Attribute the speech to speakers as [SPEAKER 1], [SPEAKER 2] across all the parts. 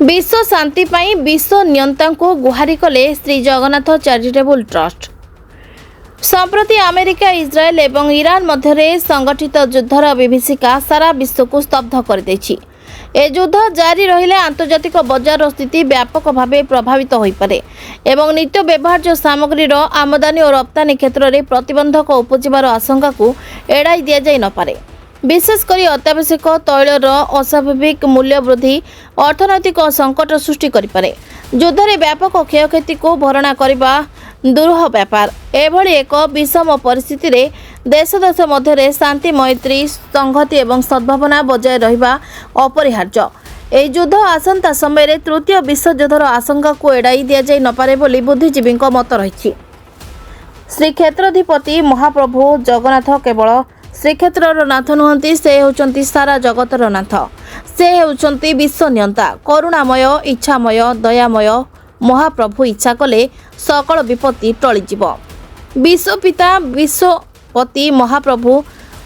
[SPEAKER 1] विश्व शांति पाई विश्व नियंता को गुहारी कले श्री जगन्नाथ चैरिटेबल ट्रस्ट। संप्रति अमेरिका इस्राएल एवं ईरान मध्य संगठित युद्धर विभीषिका सारा विश्व को स्तब्ध कर देछि। ए युद्ध जारी रहिले आंतर्जातिक बजार स्थिति व्यापक भाव प्रभावित हो पारे एवं नित्य व्यवहार्य सामग्रीर आमदानी और रप्तानी क्षेत्र में प्रतिबंधक उपजिबार आशंका को एड़ाई दि जाई न पारे। विशेषकर अत्यावश्यक तैलर अस्वाभाविक मूल्य वृद्धि अर्थनैतिक संकट सृष्टि करिपारे। युद्धरे व्यापक क्षयक्षति को भरणा करने दुरूह व्यापार। एभली एक विषम परिस्थिति रे देश देश मध्य शांति मैत्री संहति एवं सद्भावना बजाय रहिबा अपरिहार्य। एही युद्ध आसंता समय तृतीय विश्वयुद्धर आशंका को एड़ाई दि जाई न पारे बोली बुद्धिजीवी मत रही। श्रीक्षेत्राधिपति महाप्रभु जगन्नाथ केवल श्रीक्षेत्र नाथ नुहंती, से होचंती सारा जगतर नाथ। से होचंती विश्व नियंता, करुणामय, इच्छामय, दयामय। महाप्रभु इच्छा कले सकल विपत्ति टळिजिब। विश्वपिता विश्वपति महाप्रभु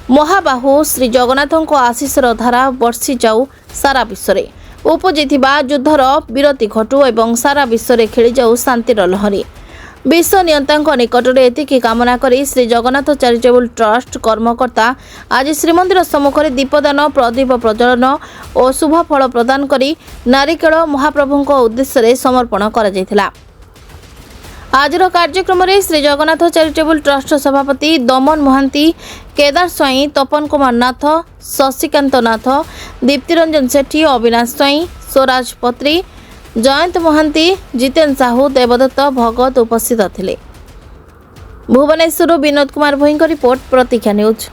[SPEAKER 1] महाबाहु श्री जगन्नाथଙ୍କ आशीषर धारा वर्षि जाऊ सारा विश्व रे। उपजिथिबा युद्धर विरति घटू एवं सारा विश्व रे खेली जाऊ शांतिर लहरी। विश्व नियंतांक निकटरे एतिकी कामना करी श्री जगन्नाथ चैरिटेबल ट्रस्ट कर्मकर्ता आज श्रीमंदिर सम्मुखरे दीपदान, प्रदीप प्रज्वलन और शुभ फल प्रदान करी नारिकेल महाप्रभुंक उद्देश्य समर्पण करा जायथिला। आजर कार्यक्रम में श्री जगन्नाथ चैरिटेबल ट्रस्ट सभापति दमन महांती, केदार स्वाई, तपन कुमार नाथ, शशिकांत नाथ, दीप्तिरंजन सेठी, अविनाश स्वाई, स्वराज पत्री, जयंत महांती, जितेन साहू, देवदत्त भगत उपस्थित थिले। भुवनेश्वर विनोद कुमार भोईଙ୍କ रिपोर्ट, प्रतीक्षा न्यूज।